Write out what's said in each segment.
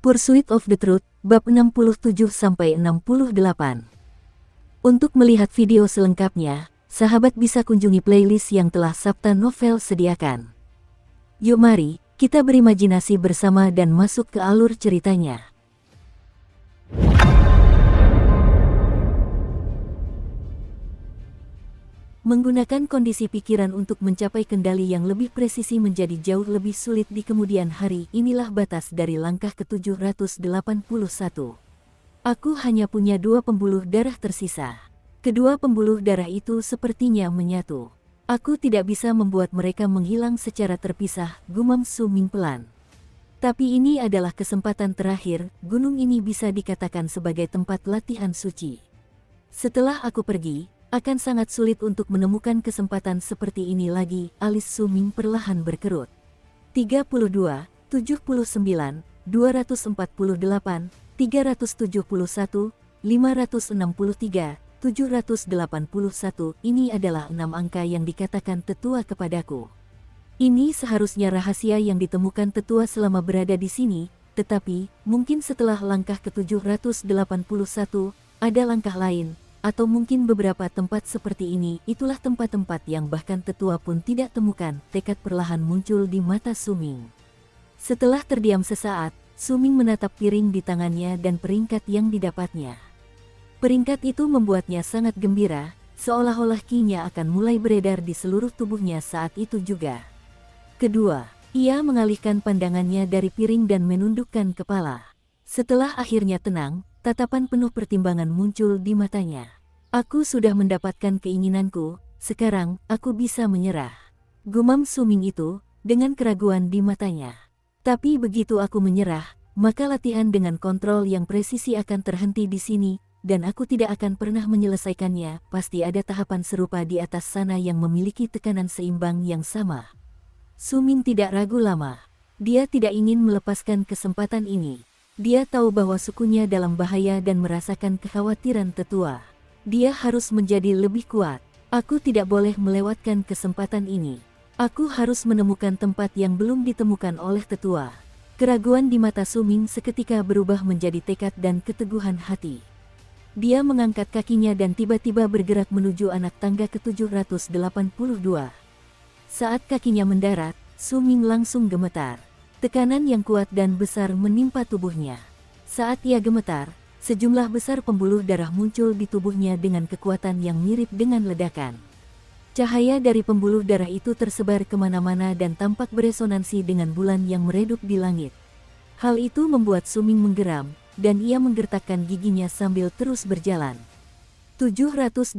Pursuit of the Truth, bab 67-68. Untuk melihat video selengkapnya, sahabat bisa kunjungi playlist yang telah Sabta Novel sediakan. Yuk mari, kita berimajinasi bersama dan masuk ke alur ceritanya. Menggunakan kondisi pikiran untuk mencapai kendali yang lebih presisi menjadi jauh lebih sulit di kemudian hari. Inilah batas dari langkah ke-781. Aku hanya punya 2 pembuluh darah tersisa. Kedua pembuluh darah itu sepertinya menyatu. Aku tidak bisa membuat mereka menghilang secara terpisah, gumam Su Ming pelan. Tapi ini adalah kesempatan terakhir. Gunung ini bisa dikatakan sebagai tempat latihan suci. Setelah aku pergi, akan sangat sulit untuk menemukan kesempatan seperti ini lagi. Alis Su Ming perlahan berkerut. 32, 79, 248, 371, 563, 781. Ini adalah 6 angka yang dikatakan tetua kepadaku. Ini seharusnya rahasia yang ditemukan tetua selama berada di sini, tetapi mungkin setelah langkah ke-781, ada langkah lain. Atau mungkin beberapa tempat seperti ini. Itulah tempat-tempat yang bahkan tetua pun tidak temukan. Tekad perlahan muncul di mata Su Ming. Setelah terdiam sesaat, Su Ming menatap piring di tangannya dan peringkat yang didapatnya. Peringkat itu membuatnya sangat gembira, seolah-olah ki-nya akan mulai beredar di seluruh tubuhnya saat itu juga. Kedua, ia mengalihkan pandangannya dari piring dan menundukkan kepala. Setelah akhirnya tenang, tatapan penuh pertimbangan muncul di matanya. Aku sudah mendapatkan keinginanku, sekarang aku bisa menyerah. Gumam Su Ming itu, dengan keraguan di matanya. Tapi begitu aku menyerah, maka latihan dengan kontrol yang presisi akan terhenti di sini, dan aku tidak akan pernah menyelesaikannya. Pasti ada tahapan serupa di atas sana yang memiliki tekanan seimbang yang sama. Su Ming tidak ragu lama. Dia tidak ingin melepaskan kesempatan ini. Dia tahu bahwa sukunya dalam bahaya dan merasakan kekhawatiran tetua. Dia harus menjadi lebih kuat. Aku tidak boleh melewatkan kesempatan ini. Aku harus menemukan tempat yang belum ditemukan oleh tetua. Keraguan di mata Su Ming seketika berubah menjadi tekad dan keteguhan hati. Dia mengangkat kakinya dan tiba-tiba bergerak menuju anak tangga ke-782. Saat kakinya mendarat, Su Ming langsung gemetar. Tekanan yang kuat dan besar menimpa tubuhnya. Saat ia gemetar, sejumlah besar pembuluh darah muncul di tubuhnya dengan kekuatan yang mirip dengan ledakan. Cahaya dari pembuluh darah itu tersebar kemana-mana dan tampak beresonansi dengan bulan yang meredup di langit. Hal itu membuat Su Ming menggeram, dan ia menggertakkan giginya sambil terus berjalan. 783,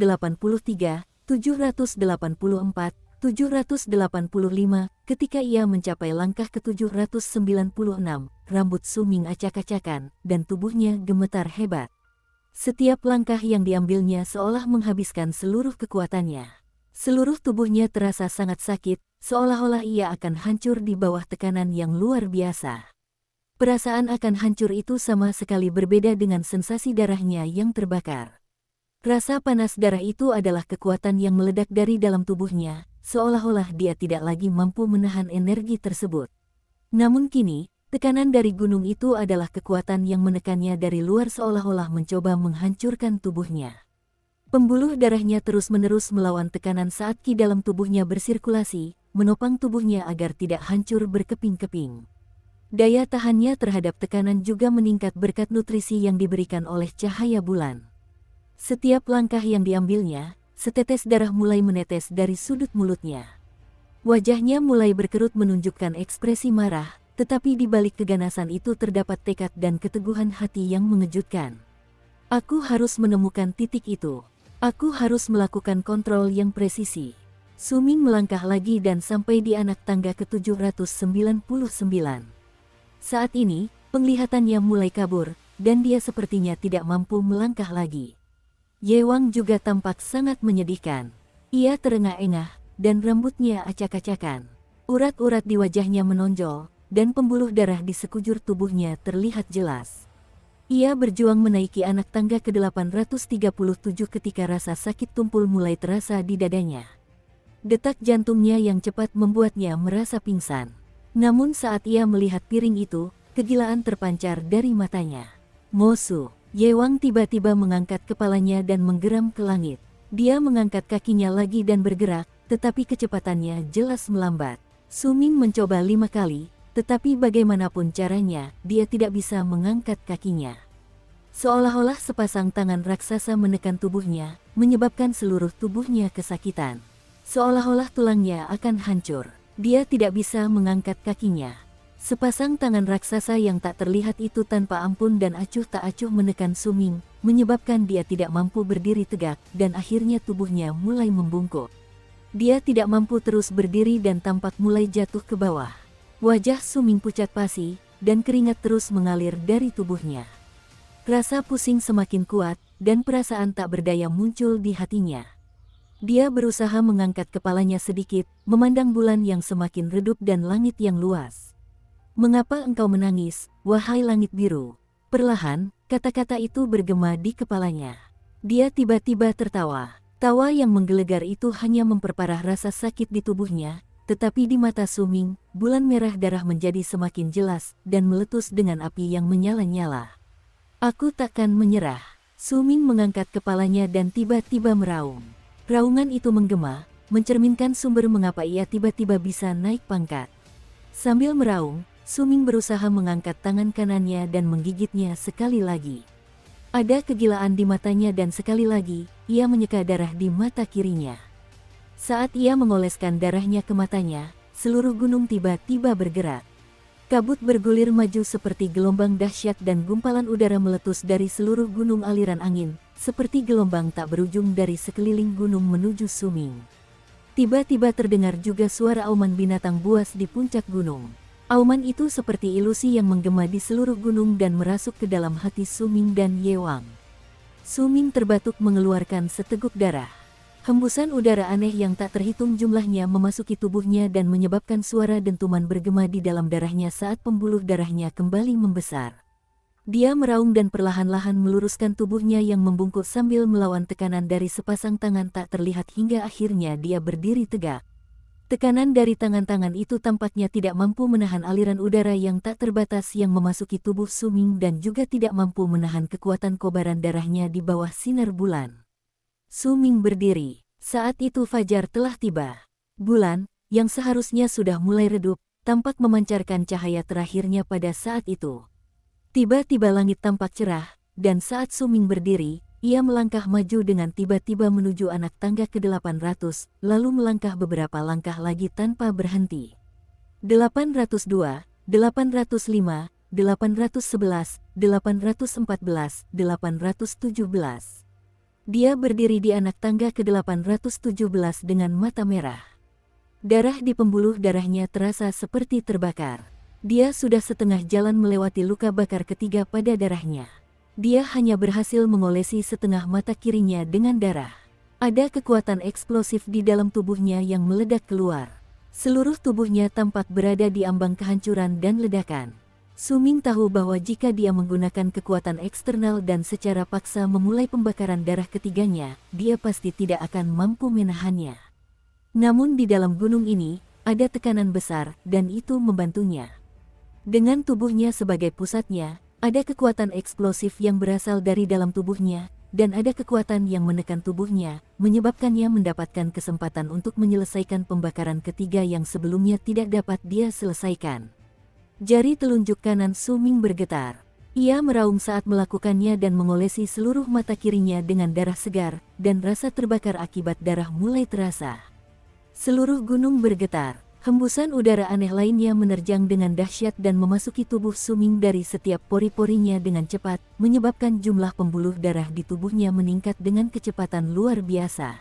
784, 785, ketika ia mencapai langkah ke-796, rambut Su Ming acak-acakan, dan tubuhnya gemetar hebat. Setiap langkah yang diambilnya seolah menghabiskan seluruh kekuatannya. Seluruh tubuhnya terasa sangat sakit, seolah-olah ia akan hancur di bawah tekanan yang luar biasa. Perasaan akan hancur itu sama sekali berbeda dengan sensasi darahnya yang terbakar. Rasa panas darah itu adalah kekuatan yang meledak dari dalam tubuhnya, seolah-olah dia tidak lagi mampu menahan energi tersebut. Namun kini, tekanan dari gunung itu adalah kekuatan yang menekannya dari luar seolah-olah mencoba menghancurkan tubuhnya. Pembuluh darahnya terus-menerus melawan tekanan saat ki dalam tubuhnya bersirkulasi, menopang tubuhnya agar tidak hancur berkeping-keping. Daya tahannya terhadap tekanan juga meningkat berkat nutrisi yang diberikan oleh cahaya bulan. Setiap langkah yang diambilnya, setetes darah mulai menetes dari sudut mulutnya. Wajahnya mulai berkerut menunjukkan ekspresi marah, tetapi di balik keganasan itu terdapat tekad dan keteguhan hati yang mengejutkan. Aku harus menemukan titik itu. Aku harus melakukan kontrol yang presisi. Su Ming melangkah lagi dan sampai di anak tangga ke-799. Saat ini, penglihatannya mulai kabur, dan dia sepertinya tidak mampu melangkah lagi. Ye Wang juga tampak sangat menyedihkan. Ia terengah-engah, dan rambutnya acak-acakan. Urat-urat di wajahnya menonjol, dan pembuluh darah di sekujur tubuhnya terlihat jelas. Ia berjuang menaiki anak tangga ke-837 ketika rasa sakit tumpul mulai terasa di dadanya. Detak jantungnya yang cepat membuatnya merasa pingsan. Namun saat ia melihat piring itu, kegilaan terpancar dari matanya. Mosu, Ye Wang tiba-tiba mengangkat kepalanya dan menggeram ke langit. Dia mengangkat kakinya lagi dan bergerak, tetapi kecepatannya jelas melambat. Su Ming mencoba 5 kali, tetapi bagaimanapun caranya, dia tidak bisa mengangkat kakinya. Seolah-olah sepasang tangan raksasa menekan tubuhnya, menyebabkan seluruh tubuhnya kesakitan. Seolah-olah tulangnya akan hancur. Dia tidak bisa mengangkat kakinya. Sepasang tangan raksasa yang tak terlihat itu tanpa ampun dan acuh tak acuh menekan Su Ming, menyebabkan dia tidak mampu berdiri tegak, dan akhirnya tubuhnya mulai membungkuk. Dia tidak mampu terus berdiri dan tampak mulai jatuh ke bawah. Wajah Su Ming pucat pasi, dan keringat terus mengalir dari tubuhnya. Rasa pusing semakin kuat, dan perasaan tak berdaya muncul di hatinya. Dia berusaha mengangkat kepalanya sedikit, memandang bulan yang semakin redup dan langit yang luas. "Mengapa engkau menangis, wahai langit biru?" Perlahan, kata-kata itu bergema di kepalanya. Dia tiba-tiba tertawa. Tawa yang menggelegar itu hanya memperparah rasa sakit di tubuhnya, tetapi di mata Su Ming, bulan merah darah menjadi semakin jelas, dan meletus dengan api yang menyala-nyala. "Aku takkan menyerah." Su Ming mengangkat kepalanya dan tiba-tiba meraung. Raungan itu menggema, mencerminkan sumber mengapa ia tiba-tiba bisa naik pangkat. Sambil meraung, Su Ming berusaha mengangkat tangan kanannya dan menggigitnya sekali lagi. Ada kegilaan di matanya dan sekali lagi, ia menyeka darah di mata kirinya. Saat ia mengoleskan darahnya ke matanya, seluruh gunung tiba-tiba bergerak. Kabut bergulir maju seperti gelombang dahsyat dan gumpalan udara meletus dari seluruh gunung aliran angin, seperti gelombang tak berujung dari sekeliling gunung menuju Su Ming. Tiba-tiba terdengar juga suara auman binatang buas di puncak gunung. Auman itu seperti ilusi yang menggema di seluruh gunung dan merasuk ke dalam hati Su Ming dan Ye Wang. Su Ming terbatuk mengeluarkan seteguk darah. Hembusan udara aneh yang tak terhitung jumlahnya memasuki tubuhnya dan menyebabkan suara dentuman bergema di dalam darahnya saat pembuluh darahnya kembali membesar. Dia meraung dan perlahan-lahan meluruskan tubuhnya yang membungkuk sambil melawan tekanan dari sepasang tangan tak terlihat hingga akhirnya dia berdiri tegak. Tekanan dari tangan-tangan itu tampaknya tidak mampu menahan aliran udara yang tak terbatas yang memasuki tubuh Su Ming dan juga tidak mampu menahan kekuatan kobaran darahnya di bawah sinar bulan. Su Ming berdiri. Saat itu fajar telah tiba. Bulan, yang seharusnya sudah mulai redup, tampak memancarkan cahaya terakhirnya pada saat itu. Tiba-tiba langit tampak cerah, dan saat Su Ming berdiri, ia melangkah maju dengan tiba-tiba menuju anak tangga ke-800, lalu melangkah beberapa langkah lagi tanpa berhenti. 802, 805, 811, 814, 817. Dia berdiri di anak tangga ke-817 dengan mata merah. Darah di pembuluh darahnya terasa seperti terbakar. Dia sudah setengah jalan melewati luka bakar ketiga pada darahnya. Dia hanya berhasil mengolesi setengah mata kirinya dengan darah. Ada kekuatan eksplosif di dalam tubuhnya yang meledak keluar. Seluruh tubuhnya tampak berada di ambang kehancuran dan ledakan. Su Ming tahu bahwa jika dia menggunakan kekuatan eksternal dan secara paksa memulai pembakaran darah ketiganya, dia pasti tidak akan mampu menahannya. Namun di dalam gunung ini, ada tekanan besar, dan itu membantunya. Dengan tubuhnya sebagai pusatnya, ada kekuatan eksplosif yang berasal dari dalam tubuhnya, dan ada kekuatan yang menekan tubuhnya, menyebabkannya mendapatkan kesempatan untuk menyelesaikan pembakaran ketiga yang sebelumnya tidak dapat dia selesaikan. Jari telunjuk kanan Su Ming bergetar. Ia meraung saat melakukannya dan mengolesi seluruh mata kirinya dengan darah segar, dan rasa terbakar akibat darah mulai terasa. Seluruh gunung bergetar. Hembusan udara aneh lainnya menerjang dengan dahsyat dan memasuki tubuh Su Ming dari setiap pori-porinya dengan cepat, menyebabkan jumlah pembuluh darah di tubuhnya meningkat dengan kecepatan luar biasa.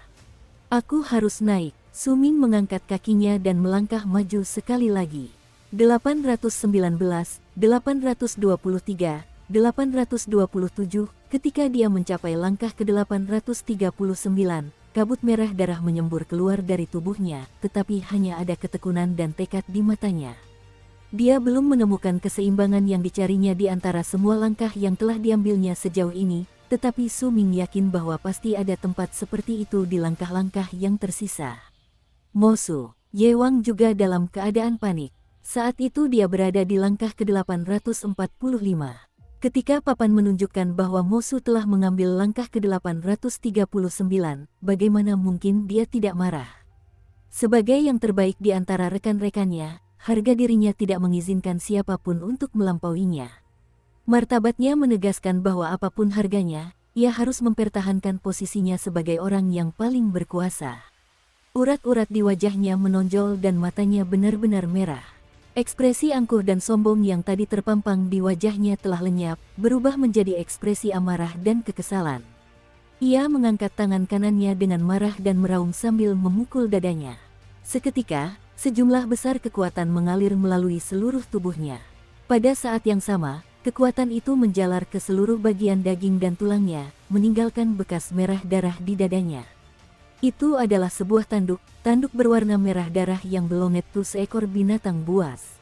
"Aku harus naik." Su Ming mengangkat kakinya dan melangkah maju sekali lagi. 819, 823, 827, ketika dia mencapai langkah ke-839, kabut merah darah menyembur keluar dari tubuhnya, tetapi hanya ada ketekunan dan tekad di matanya. Dia belum menemukan keseimbangan yang dicarinya di antara semua langkah yang telah diambilnya sejauh ini, tetapi Su Ming yakin bahwa pasti ada tempat seperti itu di langkah-langkah yang tersisa. Mosu, Ye Wang juga dalam keadaan panik. Saat itu dia berada di langkah ke-845. Ketika papan menunjukkan bahwa musuh telah mengambil langkah ke-839, bagaimana mungkin dia tidak marah? Sebagai yang terbaik di antara rekan-rekannya, harga dirinya tidak mengizinkan siapapun untuk melampauinya. Martabatnya menegaskan bahwa apapun harganya, ia harus mempertahankan posisinya sebagai orang yang paling berkuasa. Urat-urat di wajahnya menonjol dan matanya benar-benar merah. Ekspresi angkuh dan sombong yang tadi terpampang di wajahnya telah lenyap, berubah menjadi ekspresi amarah dan kekesalan. Ia mengangkat tangan kanannya dengan marah dan meraung sambil memukul dadanya. Seketika, sejumlah besar kekuatan mengalir melalui seluruh tubuhnya. Pada saat yang sama, kekuatan itu menjalar ke seluruh bagian daging dan tulangnya, meninggalkan bekas merah darah di dadanya. Itu adalah sebuah tanduk berwarna merah darah yang belonget tu seekor binatang buas.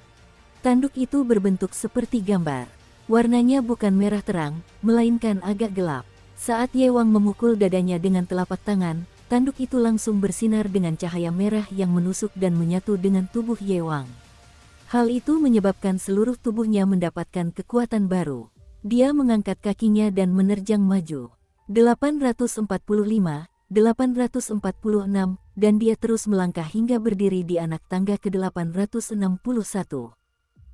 Tanduk itu berbentuk seperti gambar. Warnanya bukan merah terang, melainkan agak gelap. Saat Ye Wang memukul dadanya dengan telapak tangan, tanduk itu langsung bersinar dengan cahaya merah yang menusuk dan menyatu dengan tubuh Ye Wang. Hal itu menyebabkan seluruh tubuhnya mendapatkan kekuatan baru. Dia mengangkat kakinya dan menerjang maju. 845, 846, dan dia terus melangkah hingga berdiri di anak tangga ke-861.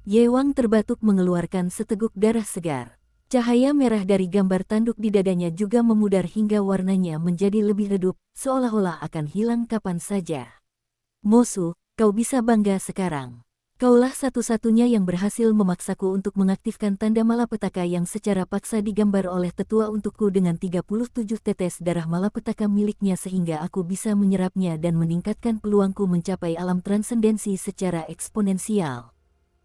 Ye Wang terbatuk mengeluarkan seteguk darah segar. Cahaya merah dari gambar tanduk di dadanya juga memudar hingga warnanya menjadi lebih redup, seolah-olah akan hilang kapan saja. Mosu, kau bisa bangga sekarang. Kaulah satu-satunya yang berhasil memaksaku untuk mengaktifkan tanda malapetaka yang secara paksa digambar oleh tetua untukku dengan 37 tetes darah malapetaka miliknya sehingga aku bisa menyerapnya dan meningkatkan peluangku mencapai alam transendensi secara eksponensial.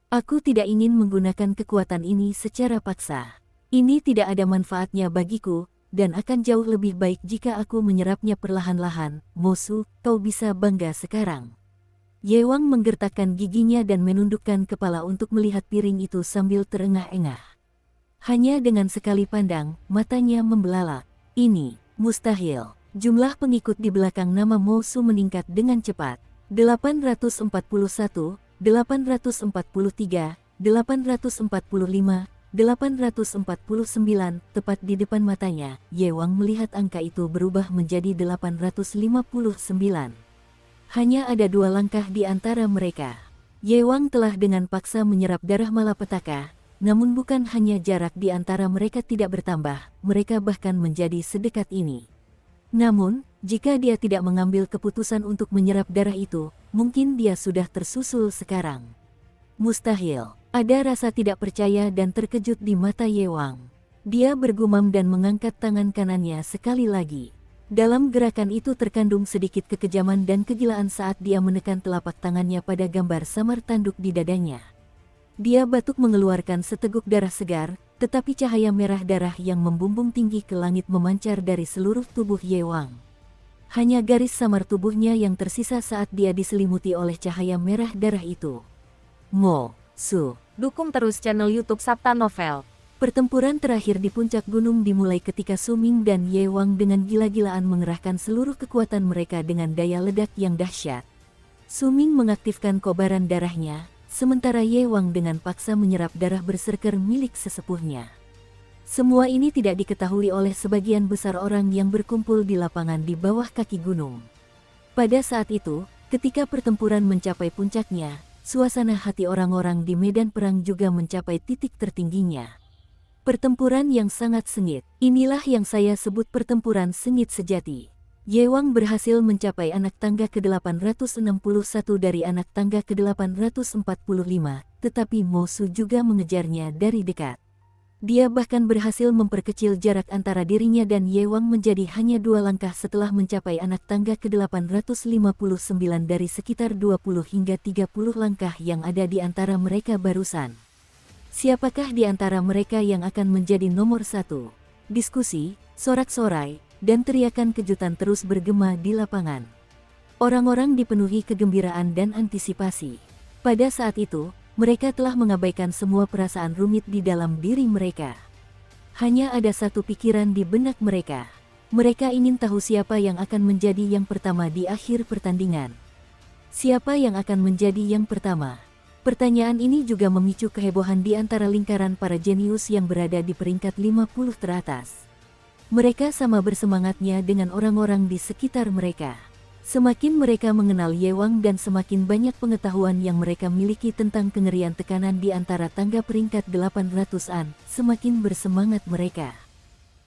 Aku tidak ingin menggunakan kekuatan ini secara paksa. Ini tidak ada manfaatnya bagiku, dan akan jauh lebih baik jika aku menyerapnya perlahan-lahan. Mosu, kau bisa bangga sekarang. Ye Wang menggertakkan giginya dan menundukkan kepala untuk melihat piring itu sambil terengah-engah. Hanya dengan sekali pandang, matanya membelalak. Ini mustahil. Jumlah pengikut di belakang nama Mosu meningkat dengan cepat. 841, 843, 845, 849, tepat di depan matanya, Ye Wang melihat angka itu berubah menjadi 859. Hanya ada 2 langkah di antara mereka. Ye Wang telah dengan paksa menyerap darah malapetaka, namun bukan hanya jarak di antara mereka tidak bertambah, mereka bahkan menjadi sedekat ini. Namun, jika dia tidak mengambil keputusan untuk menyerap darah itu, mungkin dia sudah tersusul sekarang. Mustahil. Ada rasa tidak percaya dan terkejut di mata Ye Wang. Dia bergumam dan mengangkat tangan kanannya sekali lagi. Dalam gerakan itu terkandung sedikit kekejaman dan kegilaan saat dia menekan telapak tangannya pada gambar samar tanduk di dadanya. Dia batuk mengeluarkan seteguk darah segar, tetapi cahaya merah darah yang membumbung tinggi ke langit memancar dari seluruh tubuh Ye Wang. Hanya garis samar tubuhnya yang tersisa saat dia diselimuti oleh cahaya merah darah itu. Mosu. Dukung terus channel YouTube Sabta Novel. Pertempuran terakhir di puncak gunung dimulai ketika Su Ming dan Ye Wang dengan gila-gilaan mengerahkan seluruh kekuatan mereka dengan daya ledak yang dahsyat. Su Ming mengaktifkan kobaran darahnya, sementara Ye Wang dengan paksa menyerap darah berserker milik sesepuhnya. Semua ini tidak diketahui oleh sebagian besar orang yang berkumpul di lapangan di bawah kaki gunung. Pada saat itu, ketika pertempuran mencapai puncaknya, suasana hati orang-orang di medan perang juga mencapai titik tertingginya. Pertempuran yang sangat sengit. Inilah yang saya sebut pertempuran sengit sejati. Ye Wang berhasil mencapai anak tangga ke-861 dari anak tangga ke-845, tetapi Mosu juga mengejarnya dari dekat. Dia bahkan berhasil memperkecil jarak antara dirinya dan Ye Wang menjadi hanya 2 langkah setelah mencapai anak tangga ke-859 dari sekitar 20 hingga 30 langkah yang ada di antara mereka barusan. Siapakah di antara mereka yang akan menjadi nomor 1? Diskusi, sorak-sorai, dan teriakan kejutan terus bergema di lapangan. Orang-orang dipenuhi kegembiraan dan antisipasi. Pada saat itu, mereka telah mengabaikan semua perasaan rumit di dalam diri mereka. Hanya ada satu pikiran di benak mereka. Mereka ingin tahu siapa yang akan menjadi yang pertama di akhir pertandingan. Siapa yang akan menjadi yang pertama? Pertanyaan ini juga memicu kehebohan di antara lingkaran para jenius yang berada di peringkat 50 teratas. Mereka sama bersemangatnya dengan orang-orang di sekitar mereka. Semakin mereka mengenal Ye Wang dan semakin banyak pengetahuan yang mereka miliki tentang kengerian tekanan di antara tangga peringkat 800-an, semakin bersemangat mereka.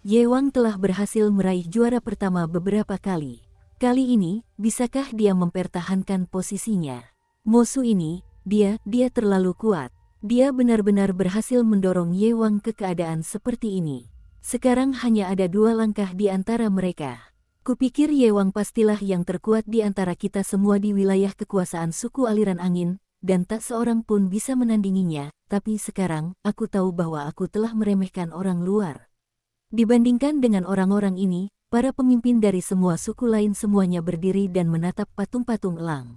Ye Wang telah berhasil meraih juara pertama beberapa kali. Kali ini, bisakah dia mempertahankan posisinya? Musuh ini, dia terlalu kuat. Dia benar-benar berhasil mendorong Ye Wang ke keadaan seperti ini. Sekarang hanya ada 2 langkah di antara mereka. Kupikir Ye Wang pastilah yang terkuat di antara kita semua di wilayah kekuasaan suku aliran angin, dan tak seorang pun bisa menandinginya, tapi sekarang, aku tahu bahwa aku telah meremehkan orang luar. Dibandingkan dengan orang-orang ini, para pemimpin dari semua suku lain semuanya berdiri dan menatap patung-patung elang.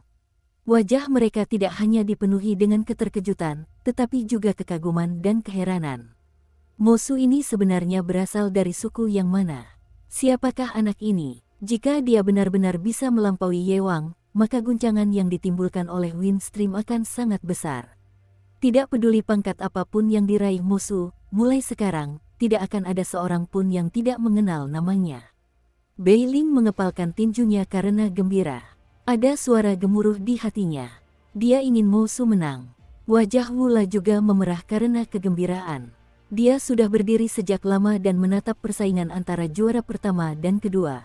Wajah mereka tidak hanya dipenuhi dengan keterkejutan, tetapi juga kekaguman dan keheranan. Musuh ini sebenarnya berasal dari suku yang mana? Siapakah anak ini? Jika dia benar-benar bisa melampaui Ye Wang, maka guncangan yang ditimbulkan oleh Windstream akan sangat besar. Tidak peduli pangkat apapun yang diraih musuh, mulai sekarang, tidak akan ada seorang pun yang tidak mengenal namanya. Beiling mengepalkan tinjunya karena gembira. Ada suara gemuruh di hatinya. Dia ingin musuh menang. Wajah Wula juga memerah karena kegembiraan. Dia sudah berdiri sejak lama dan menatap persaingan antara juara pertama dan kedua.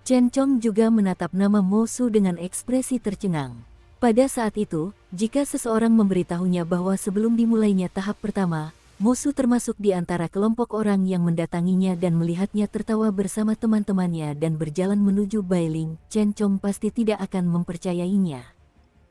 Chen Chong juga menatap nama musuh dengan ekspresi tercengang. Pada saat itu, jika seseorang memberitahunya bahwa sebelum dimulainya tahap pertama, musuh termasuk di antara kelompok orang yang mendatanginya dan melihatnya tertawa bersama teman-temannya dan berjalan menuju Bailing, Chen Chong pasti tidak akan mempercayainya.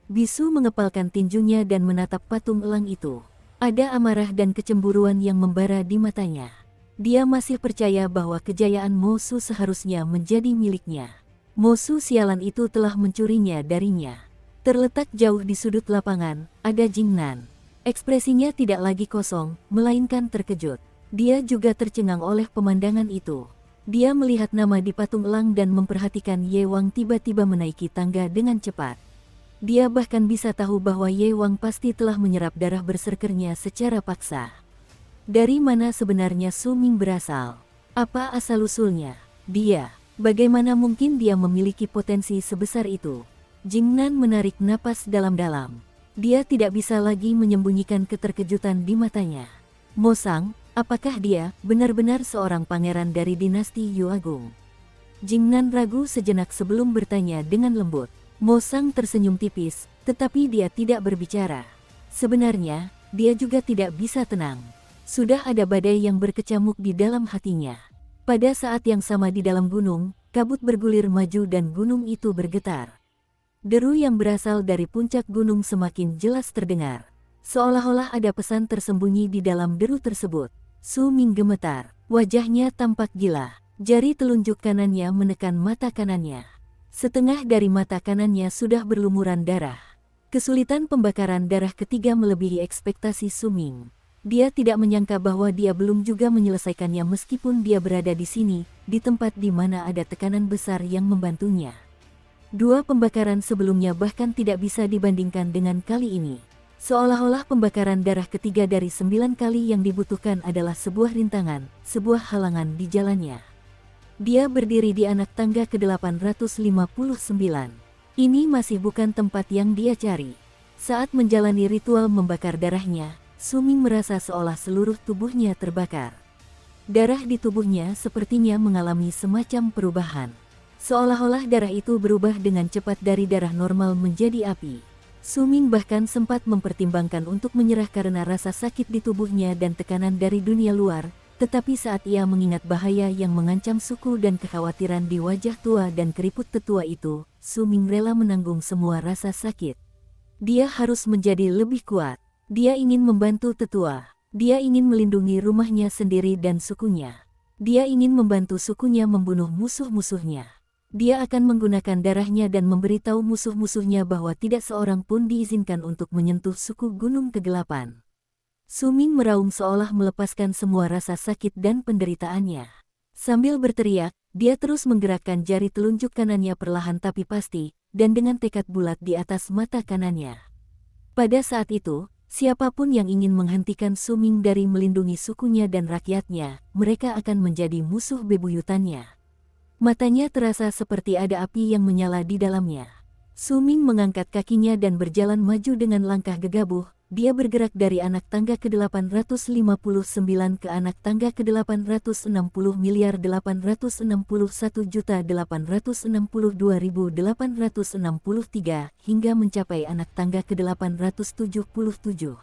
Bisu mengepalkan tinjunya dan menatap patung elang itu. Ada amarah dan kecemburuan yang membara di matanya. Dia masih percaya bahwa kejayaan musuh seharusnya menjadi miliknya. Musuh sialan itu telah mencurinya darinya. Terletak jauh di sudut lapangan, ada Jingnan. Ekspresinya tidak lagi kosong, melainkan terkejut. Dia juga tercengang oleh pemandangan itu. Dia melihat nama di patung elang dan memperhatikan Ye Wang tiba-tiba menaiki tangga dengan cepat. Dia bahkan bisa tahu bahwa Ye Wang pasti telah menyerap darah berserkernya secara paksa. Dari mana sebenarnya Su Ming berasal? Apa asal-usulnya? Bagaimana mungkin dia memiliki potensi sebesar itu? Jingnan menarik napas dalam-dalam. Dia tidak bisa lagi menyembunyikan keterkejutan di matanya. Mo Sang, apakah dia benar-benar seorang pangeran dari dinasti Yu Agung? Jingnan ragu sejenak sebelum bertanya dengan lembut. Mo Sang tersenyum tipis, tetapi dia tidak berbicara. Sebenarnya, dia juga tidak bisa tenang. Sudah ada badai yang berkecamuk di dalam hatinya. Pada saat yang sama di dalam gunung, kabut bergulir maju dan gunung itu bergetar. Deru yang berasal dari puncak gunung semakin jelas terdengar. Seolah-olah ada pesan tersembunyi di dalam deru tersebut. Su Ming gemetar. Wajahnya tampak gila. Jari telunjuk kanannya menekan mata kanannya. Setengah dari mata kanannya sudah berlumuran darah. Kesulitan pembakaran darah ketiga melebihi ekspektasi Su Ming. Dia tidak menyangka bahwa dia belum juga menyelesaikannya meskipun dia berada di sini, di tempat di mana ada tekanan besar yang membantunya. 2 pembakaran sebelumnya bahkan tidak bisa dibandingkan dengan kali ini. Seolah-olah pembakaran darah ketiga dari 9 kali yang dibutuhkan adalah sebuah rintangan, sebuah halangan di jalannya. Dia berdiri di anak tangga ke-859. Ini masih bukan tempat yang dia cari. Saat menjalani ritual membakar darahnya, Su Ming merasa seolah seluruh tubuhnya terbakar. Darah di tubuhnya sepertinya mengalami semacam perubahan. Seolah-olah darah itu berubah dengan cepat dari darah normal menjadi api. Su Ming bahkan sempat mempertimbangkan untuk menyerah karena rasa sakit di tubuhnya dan tekanan dari dunia luar, tetapi saat ia mengingat bahaya yang mengancam suku dan kekhawatiran di wajah tua dan keriput tetua itu, Su Ming rela menanggung semua rasa sakit. Dia harus menjadi lebih kuat. Dia ingin membantu tetua. Dia ingin melindungi rumahnya sendiri dan sukunya. Dia ingin membantu sukunya membunuh musuh-musuhnya. Dia akan menggunakan darahnya dan memberitahu musuh-musuhnya bahwa tidak seorang pun diizinkan untuk menyentuh suku Gunung Kegelapan. Su Ming meraung seolah melepaskan semua rasa sakit dan penderitaannya. Sambil berteriak, dia terus menggerakkan jari telunjuk kanannya perlahan tapi pasti, dan dengan tekad bulat di atas mata kanannya. Pada saat itu, siapapun yang ingin menghentikan Suming dari melindungi sukunya dan rakyatnya, mereka akan menjadi musuh bebuyutannya. Matanya terasa seperti ada api yang menyala di dalamnya. Suming mengangkat kakinya dan berjalan maju dengan langkah gegabah. Dia bergerak dari anak tangga ke-859 ke anak tangga ke-860 miliar 861.862.863 hingga mencapai anak tangga ke-877.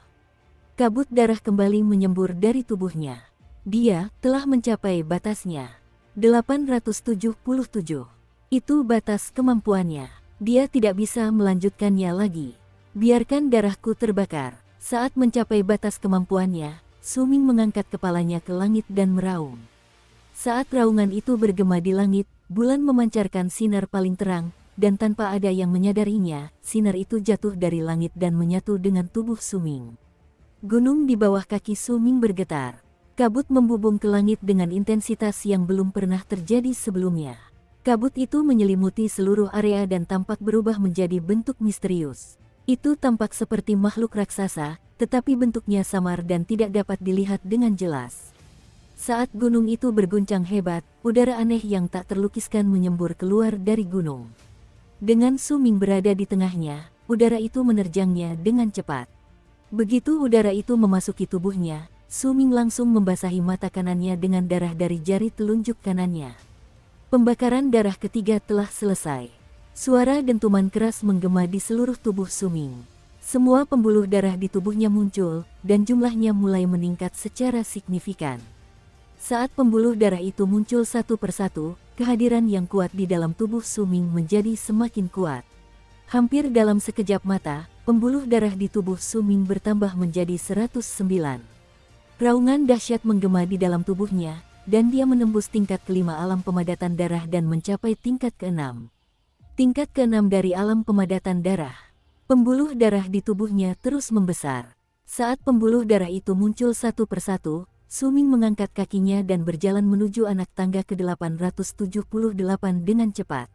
Kabut darah kembali menyembur dari tubuhnya. Dia telah mencapai batasnya. 877. Itu batas kemampuannya. Dia tidak bisa melanjutkannya lagi. Biarkan darahku terbakar. Saat mencapai batas kemampuannya, Suming mengangkat kepalanya ke langit dan meraung. Saat raungan itu bergema di langit, bulan memancarkan sinar paling terang, dan tanpa ada yang menyadarinya, sinar itu jatuh dari langit dan menyatu dengan tubuh Suming. Gunung di bawah kaki Suming bergetar. Kabut membubung ke langit dengan intensitas yang belum pernah terjadi sebelumnya. Kabut itu menyelimuti seluruh area dan tampak berubah menjadi bentuk misterius. Itu tampak seperti makhluk raksasa, tetapi bentuknya samar dan tidak dapat dilihat dengan jelas. Saat gunung itu berguncang hebat, udara aneh yang tak terlukiskan menyembur keluar dari gunung. Dengan Suming berada di tengahnya, udara itu menerjangnya dengan cepat. Begitu udara itu memasuki tubuhnya, Suming langsung membasahi mata kanannya dengan darah dari jari telunjuk kanannya. Pembakaran darah ketiga telah selesai. Suara dentuman keras menggema di seluruh tubuh Suming. Semua pembuluh darah di tubuhnya muncul, dan jumlahnya mulai meningkat secara signifikan. Saat pembuluh darah itu muncul satu persatu, kehadiran yang kuat di dalam tubuh Suming menjadi semakin kuat. Hampir dalam sekejap mata, pembuluh darah di tubuh Suming bertambah menjadi 109. Raungan dahsyat menggema di dalam tubuhnya, dan dia menembus tingkat kelima alam pemadatan darah dan mencapai tingkat keenam. Tingkat keenam dari alam pemadatan darah. Pembuluh darah di tubuhnya terus membesar. Saat pembuluh darah itu muncul satu persatu, Suming mengangkat kakinya dan berjalan menuju anak tangga ke-878 dengan cepat.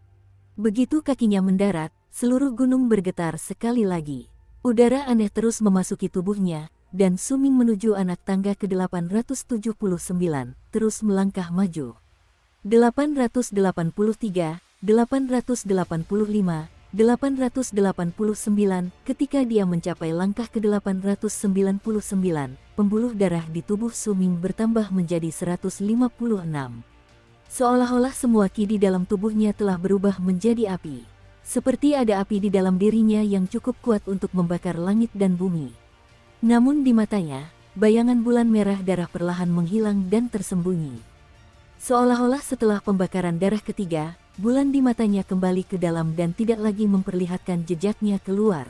Begitu kakinya mendarat, seluruh gunung bergetar sekali lagi. Udara aneh terus memasuki tubuhnya, dan Suming menuju anak tangga ke-879, terus melangkah maju. 883, 885, 889, ketika dia mencapai langkah ke-899, pembuluh darah di tubuh Suming bertambah menjadi 156. Seolah-olah semua ki di dalam tubuhnya telah berubah menjadi api. Seperti ada api di dalam dirinya yang cukup kuat untuk membakar langit dan bumi. Namun di matanya, bayangan bulan merah darah perlahan menghilang dan tersembunyi. Seolah-olah setelah pembakaran darah ketiga, bulan di matanya kembali ke dalam dan tidak lagi memperlihatkan jejaknya keluar.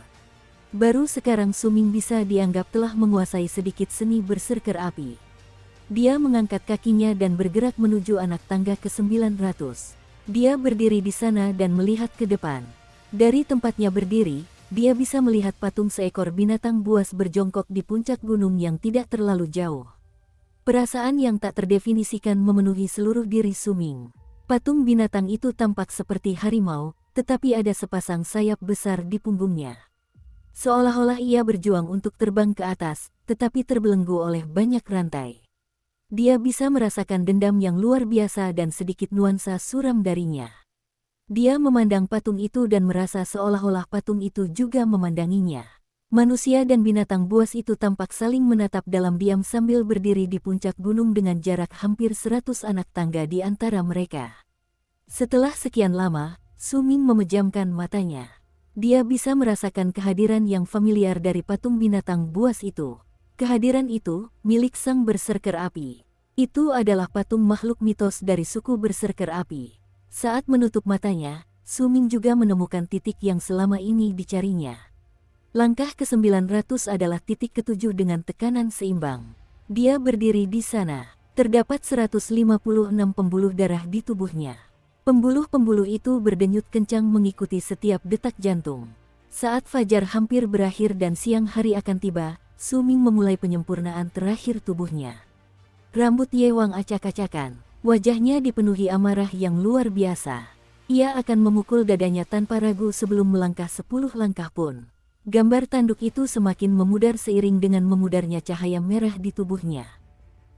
Baru sekarang Suming bisa dianggap telah menguasai sedikit seni berserker api. Dia mengangkat kakinya dan bergerak menuju anak tangga ke-900. Dia berdiri di sana dan melihat ke depan. Dari tempatnya berdiri, dia bisa melihat patung seekor binatang buas berjongkok di puncak gunung yang tidak terlalu jauh. Perasaan yang tak terdefinisikan memenuhi seluruh diri Suming. Patung binatang itu tampak seperti harimau, tetapi ada sepasang sayap besar di punggungnya. Seolah-olah ia berjuang untuk terbang ke atas, tetapi terbelenggu oleh banyak rantai. Dia bisa merasakan dendam yang luar biasa dan sedikit nuansa suram darinya. Dia memandang patung itu dan merasa seolah-olah patung itu juga memandanginya. Manusia dan binatang buas itu tampak saling menatap dalam diam sambil berdiri di puncak gunung dengan jarak hampir 100 anak tangga di antara mereka. Setelah sekian lama, Suming memejamkan matanya. Dia bisa merasakan kehadiran yang familiar dari patung binatang buas itu. Kehadiran itu, milik sang berserker api. Itu adalah patung makhluk mitos dari suku berserker api. Saat menutup matanya, Suming juga menemukan titik yang selama ini dicarinya. Langkah ke-900 adalah titik ke-7 dengan tekanan seimbang. Dia berdiri di sana. Terdapat 156 pembuluh darah di tubuhnya. Pembuluh-pembuluh itu berdenyut kencang mengikuti setiap detak jantung. Saat fajar hampir berakhir dan siang hari akan tiba, Suming memulai penyempurnaan terakhir tubuhnya. Rambut Yewang acak-acakan. Wajahnya dipenuhi amarah yang luar biasa. Ia akan memukul dadanya tanpa ragu sebelum melangkah 10 langkah pun. Gambar tanduk itu semakin memudar seiring dengan memudarnya cahaya merah di tubuhnya.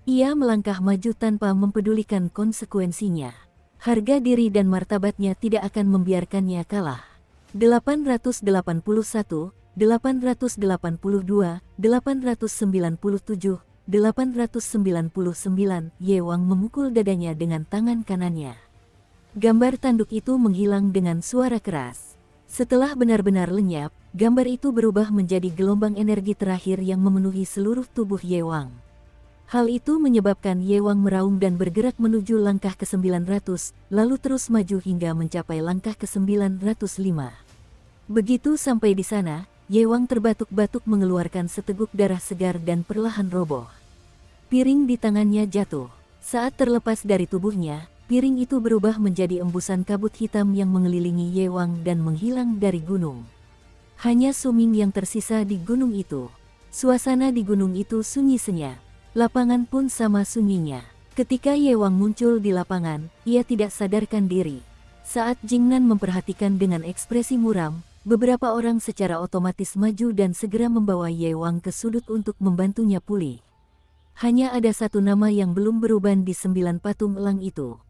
Ia melangkah maju tanpa mempedulikan konsekuensinya. Harga diri dan martabatnya tidak akan membiarkannya kalah. 881, 882, 897, 899, Ye Wang memukul dadanya dengan tangan kanannya. Gambar tanduk itu menghilang dengan suara keras. Setelah benar-benar lenyap, gambar itu berubah menjadi gelombang energi terakhir yang memenuhi seluruh tubuh Ye Wang. Hal itu menyebabkan Ye Wang meraung dan bergerak menuju langkah ke-900, lalu terus maju hingga mencapai langkah ke-905. Begitu sampai di sana, Ye Wang terbatuk-batuk mengeluarkan seteguk darah segar dan perlahan roboh. Piring di tangannya jatuh. Saat terlepas dari tubuhnya, piring itu berubah menjadi embusan kabut hitam yang mengelilingi Ye Wang dan menghilang dari gunung. Hanya Suming yang tersisa di gunung itu. Suasana di gunung itu sunyi senyap. Lapangan pun sama sunyinya. Ketika Ye Wang muncul di lapangan, ia tidak sadarkan diri. Saat Jingnan memperhatikan dengan ekspresi muram, beberapa orang secara otomatis maju dan segera membawa Ye Wang ke sudut untuk membantunya pulih. Hanya ada satu nama yang belum beruban di 9 patung elang itu.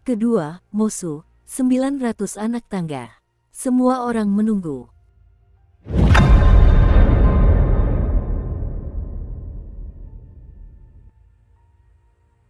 Kedua, Mosu, 900 anak tangga. Semua orang menunggu.